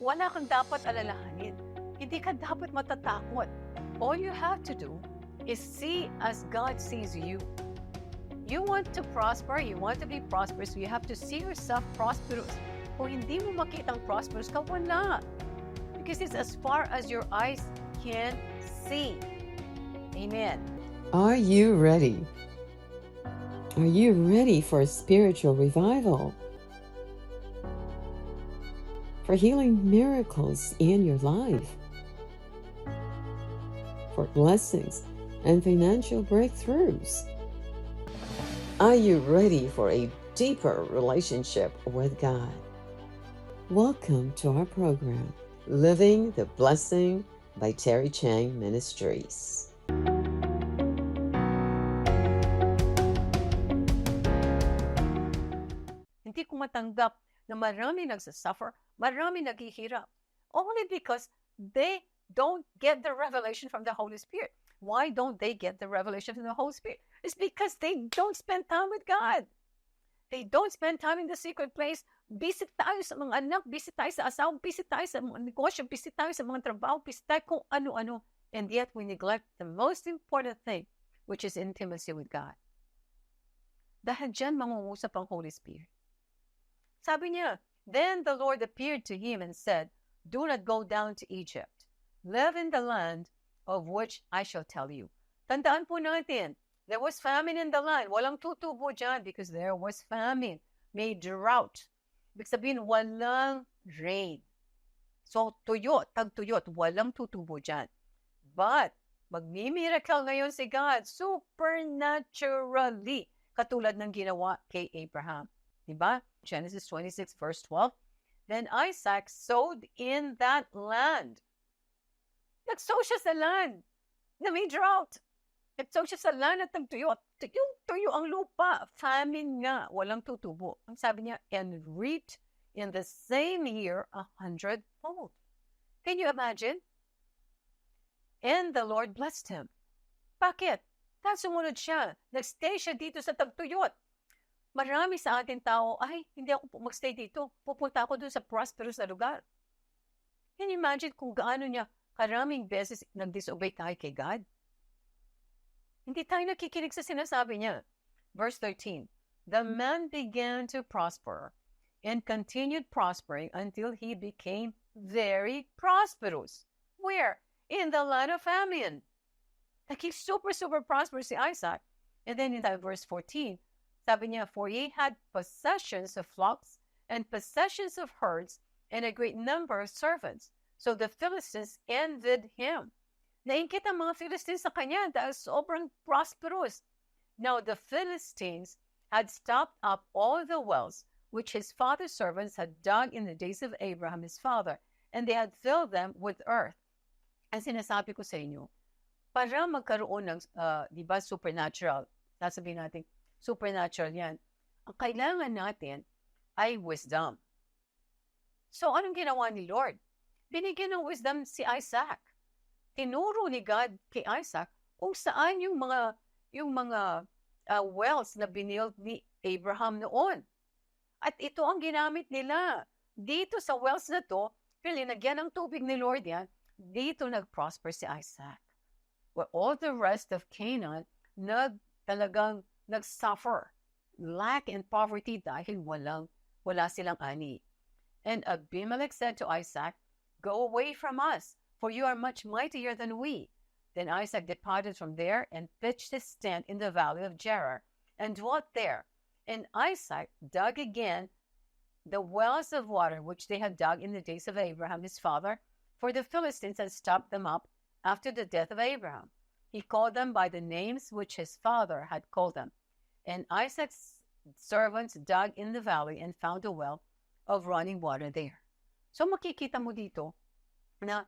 wala kang dapat alalahanin. Hindi ka dapat matatakot. All you have to do is see as God sees you. You want to prosper, you want to be prosperous, you have to see yourself prosperous. Kung hindi mo makitang prosperous ka, wala. Because it's as far as your eyes can see. Amen. Are you ready? Are you ready for spiritual revival? For healing miracles in your life? For blessings and financial breakthroughs? Are you ready for a deeper relationship with God? Welcome to our program, Living the Blessing by Terry Chang Ministries. Hindi ko matanggap na marami nagsasuffer, marami naghihirap. Only because they don't get the revelation from the Holy Spirit. Why don't they get the revelation from the Holy Spirit? It's because they don't spend time with God. They don't spend time in the secret place. Busy tayo sa mga anak, busy tayo sa asawa, busy tayo sa mga negosyo, busy tayo sa mga trabaho, busy tayo kung ano-ano. And yet we neglect the most important thing, which is intimacy with God. Dahil dyan mangungusap ang Holy Spirit. Sabi niya, then the Lord appeared to him and said, do not go down to Egypt. Live in the land of which I shall tell you. Tandaan po natin, there was famine in the land. Walang tutubo dyan because there was famine. May drought. Ibig sabihin, walang rain. So, tagtuyot, walang tutubo dyan. But, magmimiracle ngayon si God supernaturally, katulad ng ginawa kay Abraham. Diba? Genesis 26 verse 12. Then Isaac sowed in that land. Nagsow siya sa land na may drought. Nagsow siya sa land at nagtuyo. Tuyo ang lupa. Famine nga. Walang tutubo. Ang sabi niya, and reaped in the same year 100-fold. Can you imagine? And the Lord blessed him. Bakit? Dahil sumunod siya. Nagstay siya dito sa tagtuyot. Marami sa ating tao, ay, hindi ako magstay dito. Pupunta ako dun sa prosperous na lugar. Can you imagine kung gaano niya karaming beses nag-disobey tayo kay God? Hindi tayo nakikinig sa sinasabi niya. Verse 13, the man began to prosper and continued prospering until he became very prosperous. Where? In the land of famine. Naging super prosperous si Isaac. And then in that verse 14, sabi niya, for he had possessions of flocks and possessions of herds and a great number of servants. So the Philistines envied him. Naingkit ang mga Philistines sa kanya dahil sobrang prosperous. Now the Philistines had stopped up all the wells which his father's servants had dug in the days of Abraham his father, and they had filled them with earth. Ang sinasabi ko sa inyo, para magkaroon ng, di ba, supernatural, sasabihin natin, supernatural yan. Ang kailangan natin ay wisdom. So, anong ginawa ni Lord? Binigyan ng wisdom si Isaac. Tinuro ni God kay Isaac kung saan yung mga wells na binild ni Abraham noon. At ito ang ginamit nila. Dito sa wells na to, linagyan ng tubig ni Lord yan, dito nag-prosper si Isaac. Where all the rest of Canaan, talagang nag-suffer, lack and poverty dahil wala silang ani. And Abimelech said to Isaac, go away from us, for you are much mightier than we. Then Isaac departed from there and pitched his tent in the valley of Gerar and dwelt there. And Isaac dug again the wells of water which they had dug in the days of Abraham his father, for the Philistines had stopped them up after the death of Abraham. He called them by the names which his father had called them. And Isaac's servants dug in the valley and found a well of running water there. So makikita mo dito na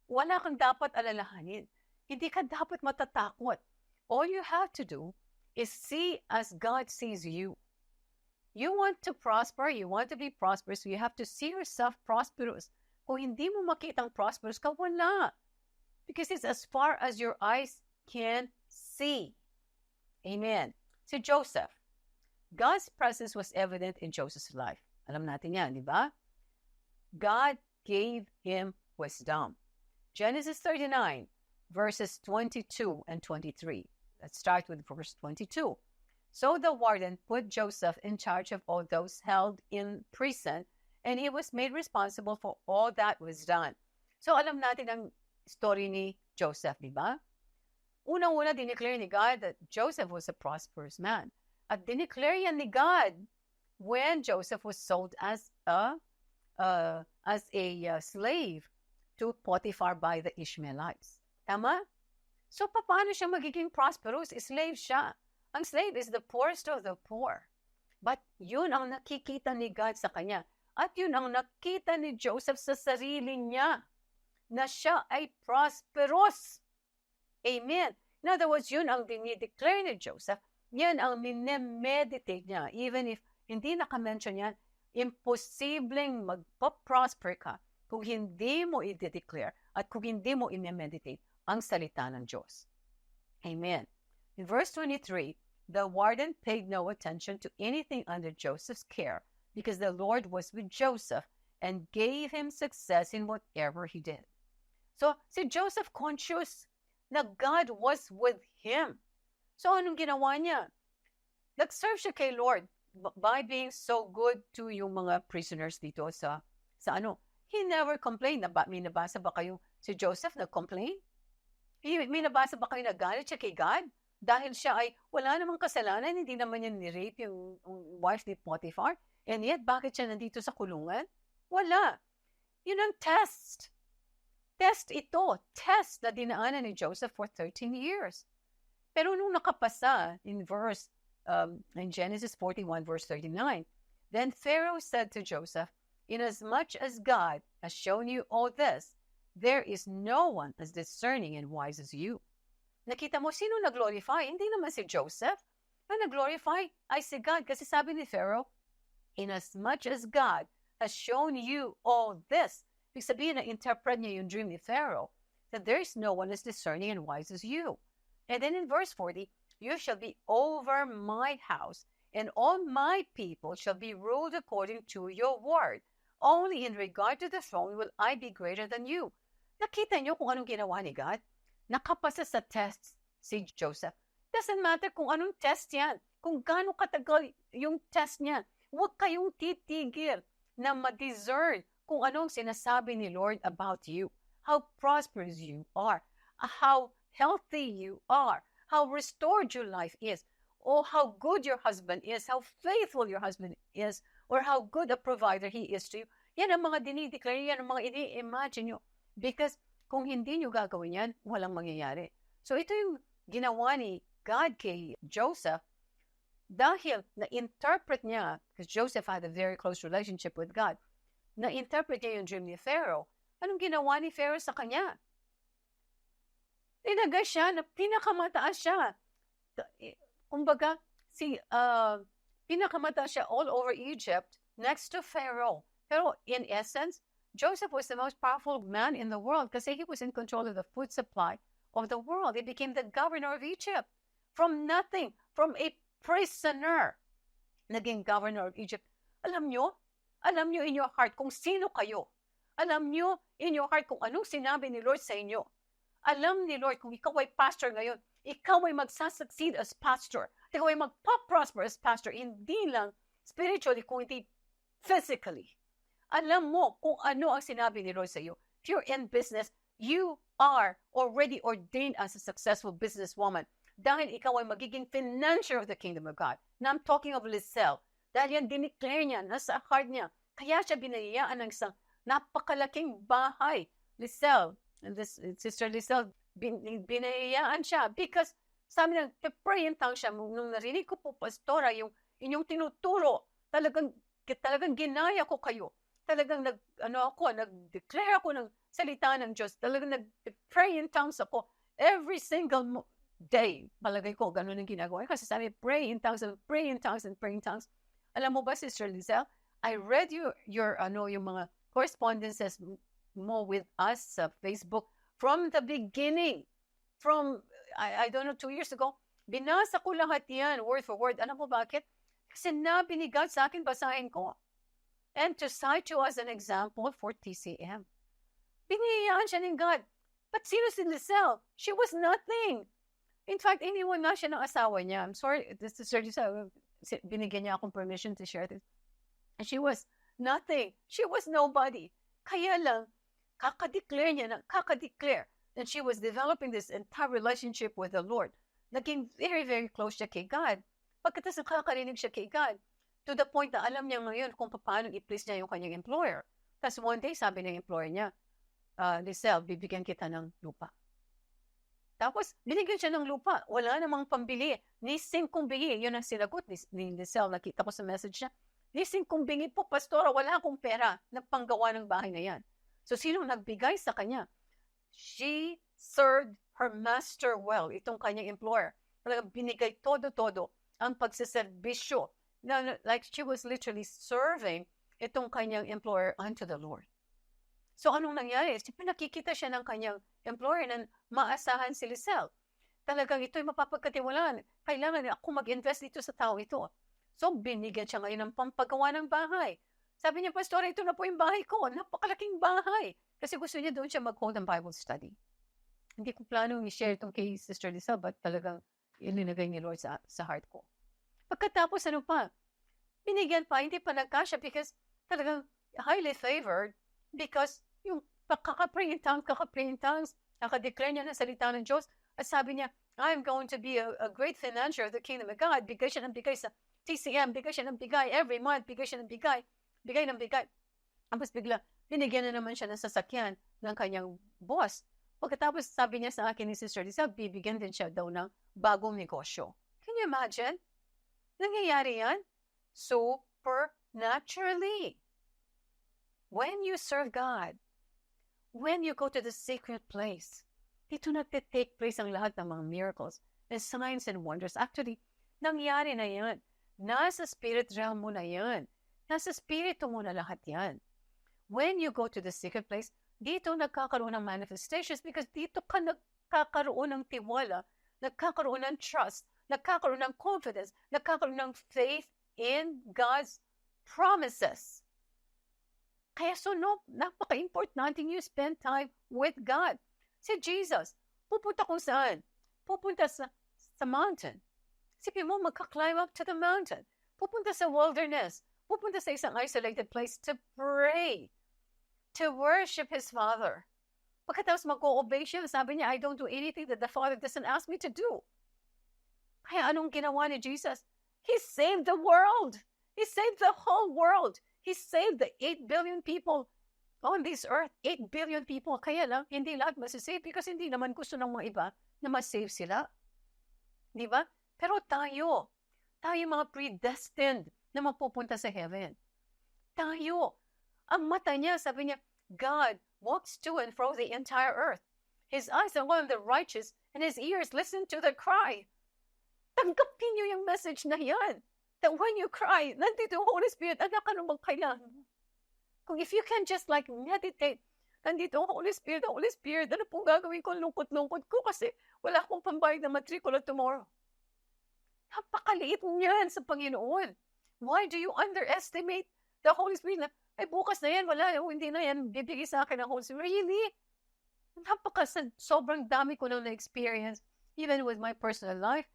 wala kang dapat alalahanin. Hindi ka dapat matatakot. All you have to do is see as God sees you. You want to prosper, you want to be prosperous, you have to see yourself prosperous. Kung hindi mo makitang prosperous ka, wala. Because it's as far as your eyes can see. Amen. Si Joseph, God's presence was evident in Joseph's life. Alam natin yan, di ba? God gave him wisdom. Genesis 39, verses 22 and 23. Let's start with verse 22. So the warden put Joseph in charge of all those held in prison, and he was made responsible for all that was done. So alam natin ang story ni Joseph, di ba? Unang-una, dineclare ni God that Joseph was a prosperous man. At dineclare yan ni God when Joseph was sold as a slave to Potiphar by the Ishmaelites. Tama? So, paano siya magiging prosperous? Slave siya. Ang slave is the poorest of the poor. But yun ang nakikita ni God sa kanya. At yun ang nakita ni Joseph sa sarili niya, na siya ay prosperous. Amen. In other words, yun ang dinideclare ni Joseph. Yan ang minemeditate niya. Even if hindi nakamention yan, imposibleng magpa-prosper ka kung hindi mo i-declare at kung hindi mo i-meditate ang salita ng Diyos. Amen. In verse 23, the warden paid no attention to anything under Joseph's care because the Lord was with Joseph and gave him success in whatever he did. So, si Joseph conscious na God was with him. So, anong ginawa niya? Nag-serve siya kay Lord by being so good to yung mga prisoners dito sa ano. He never complained. May nabasa ba kayo si Joseph nag-complain? May nabasa ba kayo nagalit siya kay God? Dahil siya ay wala namang kasalanan, hindi naman niya ni-rape yung wife ni Potiphar. And yet, bakit siya nandito sa kulungan? Wala. Yun ang test. Test ito. Test na dinaanan ni Joseph for 13 years. Pero nung nakapasa in Genesis 41, verse 39, then Pharaoh said to Joseph, inasmuch as God has shown you all this, there is no one as discerning and wise as you. Nakita mo, sino nag-glorify? Hindi naman si Joseph. Ang nag-glorify ay si God. Kasi sabi ni Pharaoh, inasmuch as God has shown you all this, ibig sabihin na interpret niya yung dream ni Pharaoh, that there is no one as discerning and wise as you. And then in verse 40, you shall be over my house, and all my people shall be ruled according to your word. Only in regard to the throne will I be greater than you. Nakita niyo kung anong ginawa ni God? Nakapasa sa test si Joseph. Doesn't matter kung anong test yan, kung gaano katagal yung test niya. Huwag kayong titigil na ma-discern kung anong sinasabi ni Lord about you, how prosperous you are, how healthy you are, how restored your life is, or how good your husband is, how faithful your husband is, or how good a provider he is to you. Yan ang mga dinideclare, yan ang mga ini-imagine nyo. Because kung hindi nyo gagawin yan, walang mangyayari. So ito yung ginawa ni God kay Joseph dahil na-interpret niya, because Joseph had a very close relationship with God, na-interpret niya yung dream ni Pharaoh. Anong ginawa ni Pharaoh sa kanya? Tinagay siya na pinakamataas siya. Kumbaga, pinakamataas siya all over Egypt next to Pharaoh. Pero in essence, Joseph was the most powerful man in the world kasi he was in control of the food supply of the world. He became the governor of Egypt. From nothing, from a prisoner, naging governor of Egypt. Alam nyo in your heart kung sino kayo. Alam nyo in your heart kung anong sinabi ni Lord sa inyo. Alam ni Lord kung ikaw ay pastor ngayon, ikaw ay magsasucceed as pastor. Ikaw ay magpa-prosper as pastor, hindi lang spiritually, kung hindi physically. Alam mo kung ano ang sinabi ni Lord sa iyo. If you're in business, you are already ordained as a successful businesswoman dahil ikaw ay magiging financier of the kingdom of God. Now, I'm talking of Lisel. Dahil yan, dineclare niya, nasa heart niya. Kaya siya binayaan ng isang napakalaking bahay. Lisel, Sister Lisel, binayaan siya because sabi niya, pray in tongues siya. Nung narinig ko po, pastora, yung inyong tinuturo, talagang ginaya ko kayo. Talagang nag-declare ako ng salita ng Diyos. Talagang nag-pray in tongues ako. Every single day, palagay ko, ganun ang ginagawa. Kasi sabi, pray in tongues, and pray in tongues, and pray in tongues. Alam mo ba, Sister Lizelle, I read your yung mga correspondences mo with us sa Facebook from the beginning. From, I don't know, 2 years ago. Binasa ko lahat yan, word for word. Alam mo bakit? Kasi sinabi ni God sa akin, basahin ko. and to cite you as an example for TCM. Biniyayaan siya ng God. But sino si Lizelle? She was nothing. In fact, iniwan nga siya ng asawa niya. I'm sorry, this is Lizelle. Binigyan niya akong permission to share this. And she was nothing. She was nobody. Kaya lang, kakadeclare niya, that she was developing this entire relationship with the Lord. Naging very, very close siya kay God. Pagkatapos nakakarinig siya kay God, to the point na alam niya ngayon kung paano i-please niya yung kanyang employer. Tapos one day, sabi ng employer niya, Lizelle, bibigyan kita ng lupa. Tapos, binigyan siya ng lupa. Wala namang pambili. Ni 5 bingi. Yun ang sinagot ni Lizelle. Nakita ko sa message niya. Ni 5 bingi po, pastora, wala akong pera na panggawa ng bahay na yan. So, sinong nagbigay sa kanya? She served her master well. Itong kanyang employer. Talagang binigay todo-todo ang pagsiservisyo. Like she was literally serving itong kanyang employer unto the Lord. So, anong nangyari? Nakikita siya ng kanyang employer na maasahan si Lizelle. Talagang ito'y mapapagkatiwalaan. Kailangan ako mag-invest dito sa tao ito. So, binigyan siya ngayon ng pampagawa ng bahay. Sabi niya, Pastor, ito na po yung bahay ko. Napakalaking bahay. Kasi gusto niya doon siya mag-hold ng Bible study. Hindi ko plano i-share itong kay Sister Lizelle, but talagang ilinagay ni Lord sa heart ko. Pagkatapos, ano pa? Binigyan pa, hindi pa nagkasya because talagang highly favored because yung kaka-pray in tongues, nakadeclare niya ng salita ng Diyos, at sabi niya, I'm going to be a great financier of the kingdom of God. Bigay siya ng bigay sa TCM, bigay siya ng bigay every month, bigay siya ng bigay ng bigay. Tapos bigla, binigyan na naman siya ng sasakyan ng kanyang boss. Pagkatapos sabi niya sa akin ni Sister Lizelle, bibigyan din siya daw ng bagong negosyo. Can you imagine? Nangyayari yan? Supernaturally. When you serve God, when you go to the sacred place, dito nagtitake place ang lahat ng mga miracles and signs and wonders. Actually, nangyari na yan. Nasa spirit realm mo na yan. Nasa spirito mo na lahat yan. When you go to the secret place, dito nagkakaroon ng manifestations because dito ka nagkakaroon ng tiwala, nagkakaroon ng trust, nagkakaroon ng confidence, nagkakaroon ng faith in God's promises. Kaya napaka-importante you spend time with God. Si Jesus, pupunta kung saan? Pupunta sa mountain. Sipin mo, magka-climb up to the mountain. Pupunta sa wilderness. Pupunta sa isang isolated place to pray. To worship His Father. Pagkatapos mag-o-obey siya, sabi niya, I don't do anything that the Father doesn't ask me to do. Kaya anong ginawa ni Jesus? He saved the world. He saved the whole world. He saved the 8 billion people on this earth. 8 billion people. Kaya lang, hindi lahat masisave because hindi naman gusto ng mga iba na masave sila. Di ba? Pero tayo mga predestined na mapupunta sa heaven. Tayo. Ang mata niya, sabi niya, God walks to and fro the entire earth. His eyes are on the righteous and His ears listen to the cry. Tanggapin niyo yung message na yan. That when you cry, nandito yung Holy Spirit, anak, ano bang kailangan mo? Kung if you can just like meditate, nandito yung Holy Spirit, ano pong gagawin ko? Lungkot-lungkot ko kasi wala akong pambayad na matrikula tomorrow. Napakaliit niyan sa Panginoon. Why do you underestimate the Holy Spirit? Ay, bukas na yan, wala, hindi na yan, bibigay sa akin ng Holy Spirit. Really? Sobrang dami ko nang na-experience, even with my personal life.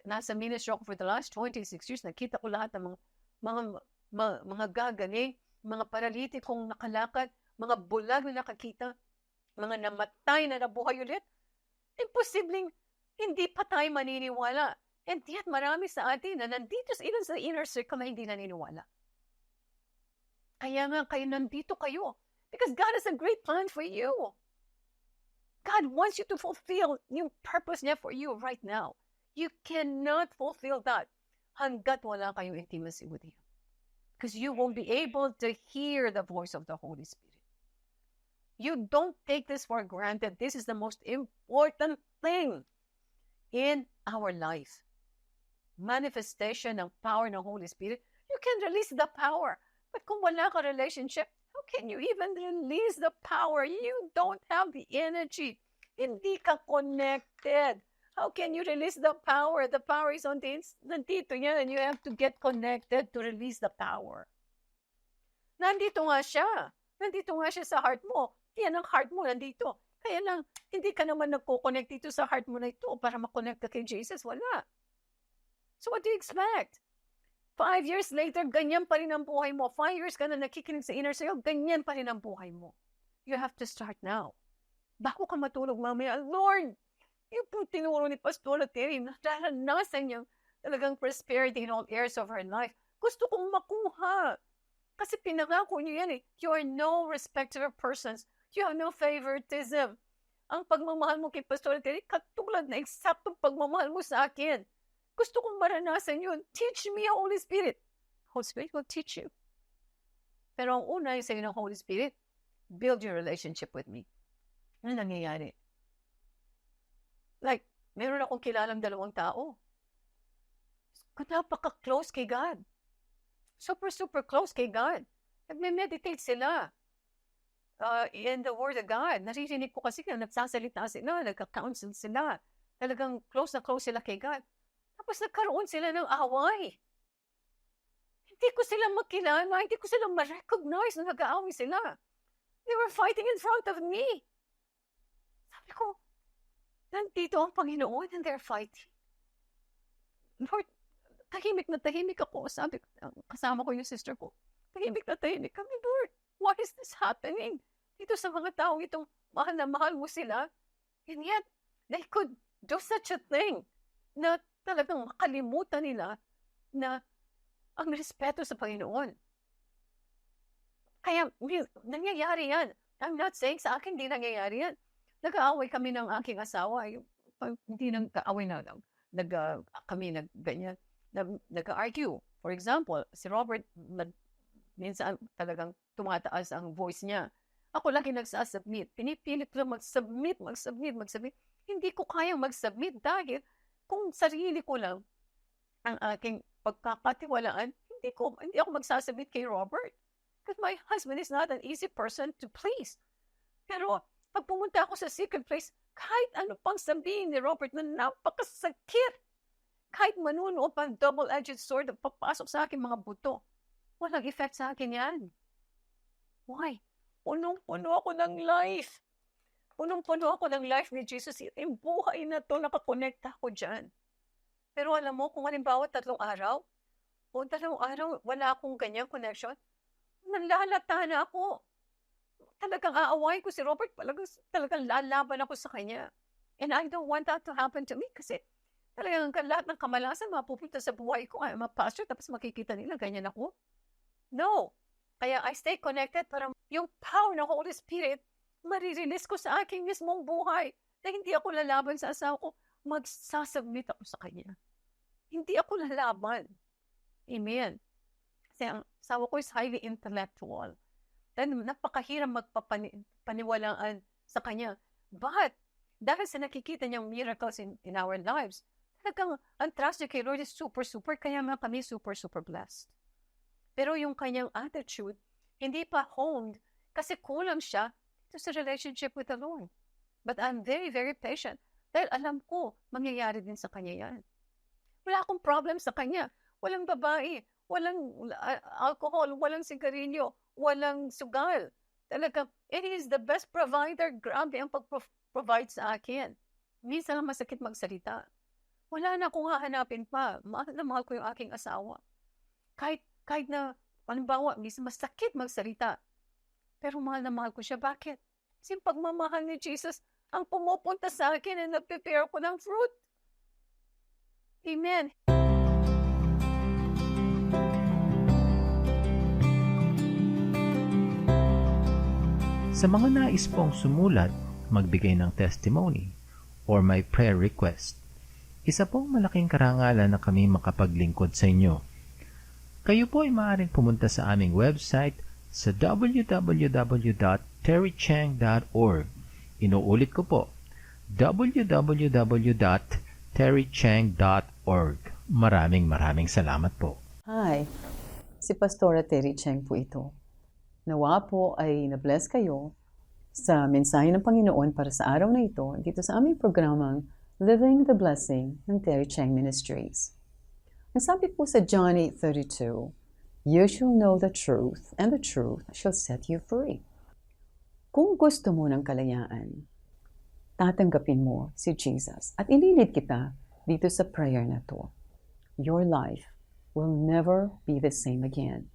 Nasa ministry ako for the last 26 years, nakita ko lahat ng mga gagaling, mga paralitikong nakalakad, mga bulag na nakakita, mga namatay na nabuhay ulit. Imposibleng hindi pa tayo maniniwala. And yet marami sa atin na nandito sa inner circle na hindi naniniwala. Kaya nga kayo nandito kayo. Because God has a great plan for you. God wants you to fulfill yung purpose niya for you right now. You cannot fulfill that hanggat wala kayong intimacy with Him. Because you won't be able to hear the voice of the Holy Spirit. You don't take this for granted. This is the most important thing in our life. Manifestation ng power ng Holy Spirit. You can release the power. But kung wala ka relationship, how can you even release the power? You don't have the energy. Hindi ka connected. How can you release the power? The power is on the nandito yan. You have to get connected to release the power. Nandito nga siya. Nandito nga siya sa heart mo. Yan ang heart mo, nandito. Kaya lang, hindi ka naman nagko-connect dito sa heart mo na ito para makonect ka kay Jesus. Wala. So what do you expect? 5 years later, ganyan pa rin ang buhay mo. 5 years ka na nakikinig sa inner sa'yo, ganyan pa rin ang buhay mo. You have to start now. Bago ka matulog mamaya, Lord, yung po tinuro ni Pastor Terry, naranasan niya talagang prosperity in all areas of her life. Gusto kong makuha. Kasi pinangako niyo yan eh. You are no respecter of persons. You have no favoritism. Ang pagmamahal mo kay Pastor Terry, katulad na eksaktong pagmamahal mo sa akin. Gusto kong maranasan yun. Teach me, Holy Spirit. Holy Spirit will teach you. Pero ang una yung sa'yo ng Holy Spirit, build your relationship with me. Ano nangyayari? Like, meron akong kilalang 2 tao. Napaka-close kay God. Super, super close kay God. Nagme-meditate sila in the Word of God. Naririnig ko kasi na nagsasalita sila, nagka-counsel sila. Talagang close na close sila kay God. Tapos nagkaroon sila ng away. Hindi ko sila makilala, hindi ko sila ma-recognize na nag-aaway sila. They were fighting in front of me. Sabi ko, nandito ang Panginoon and they're fighting. Lord, tahimik na tahimik ako. Sabi ko, kasama ko yung sister ko. Tahimik na tahimik kami, Lord. Why is this happening? Dito sa mga tao itong mahal na mahal mo sila. And yet, they could do such a thing na talagang makalimutan nila na ang respeto sa Panginoon. Kaya, nangyayari yan. I'm not saying sa akin, hindi nangyayari yan. Nag-aaway kami ng aking asawa. Hindi nag-aaway na lang. Kami ganyan. Nag-argue. For example, si Robert, minsan talagang tumataas ang voice niya. Ako lagi nagsasubmit. Pinipilit ko lang mag-submit. Hindi ko kayang mag-submit dahil kung sarili ko lang ang aking pagkakatiwalaan, hindi ako magsasubmit kay Robert. Because my husband is not an easy person to please. Pero pag pumunta ako sa secret place, kahit ano pang sabihin ni Robert na napakasakit, kahit manuno pang double-edged sword na papasok sa akin mga buto, walang effect sa akin yan. Why? Punong-puno ako ng life. Punong-puno ako ng life ni Jesus. Yung buhay na to, nakakonekta ako dyan. Pero alam mo, kung halimbawa 3 araw, o 2 araw, wala akong ganyang connection, nanlalata na ako. Talagang aaway ko si Robert, talagang lalaban ako sa kanya. And I don't want that to happen to me kasi talagang lahat ng kamalasan mapupunta sa buhay ko. I'm a pastor, tapos makikita nila, ganyan ako. No. Kaya I stay connected para yung power ng Holy Spirit marirelease ko sa aking mismong buhay na hindi ako lalaban sa asawa ko, magsasubmit ako sa kanya. Hindi ako lalaban. Amen. Kasi ang asawa ko is highly intellectual. Then napakahirap magpapaniwalaan sa kanya. But, dahil sa nakikita niyang miracles in our lives, talagang ang trust niya kay Lord is super, super, kaya nga kami super, super blessed. Pero yung kanyang attitude, hindi pa honed kasi kulang siya dito sa relationship with the Lord. But I'm very, very patient dahil alam ko, mangyayari din sa kanya yan. Wala akong problem sa kanya. Walang babae, walang alcohol, walang sigarilyo, walang sugal. Talaga, and He is the best provider. Grabe ang pag-provide sa akin. Minsan lang masakit magsalita. Wala na akong hahanapin pa. Mahal na mahal ko yung aking asawa. Kahit na, halimbawa, minsan masakit magsalita. Pero mahal na mahal ko siya. Bakit? Kasi yung pagmamahal ni Jesus ang pumupunta sa akin and nag-prepare ko ng fruit. Amen. Sa mga nais pong sumulat, magbigay ng testimony, or may prayer request, isa pong malaking karangalan na kami makapaglingkod sa inyo. Kayo po ay maaaring pumunta sa aming website sa www.terrychang.org. Inuulit ko po, www.terrychang.org. Maraming salamat po. Hi, si Pastora Terry Chang po ito. Nawa po ay na-bless kayo sa mensahe ng Panginoon para sa araw na ito dito sa aming programang Living the Blessing ng Terry Chang Ministries. Ang sabi po sa John 8:32, You shall know the truth, and the truth shall set you free. Kung gusto mo ng kalayaan, tatanggapin mo si Jesus at ililid kita dito sa prayer na to. Your life will never be the same again.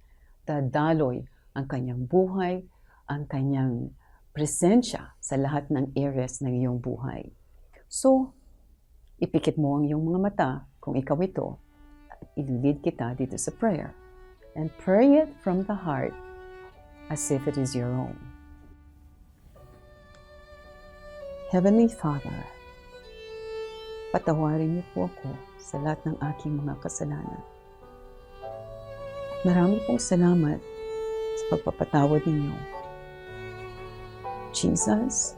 Dadaloy ang kanyang buhay, ang kanyang presensya sa lahat ng areas ng iyong buhay. So, ipikit mo ang iyong mga mata kung ikaw ito at ililid kita dito sa prayer. And pray it from the heart as if it is your own. Heavenly Father, patawarin niyo po ako sa lahat ng aking mga kasalanan. Marami pong salamat sa pagpapatawad ninyo. Jesus,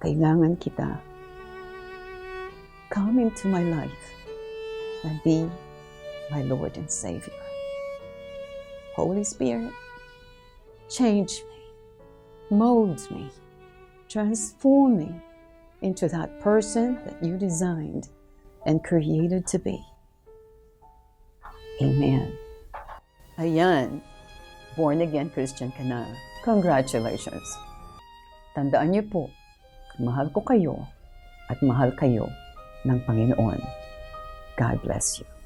kailangan kita. Come into my life and be my Lord and Savior. Holy Spirit, change me, mold me, transform me into that person that you designed and created to be. Amen. Ayan, born again Christian ka na. Congratulations. Tandaan niyo po, mahal ko kayo at mahal kayo ng Panginoon. God bless you.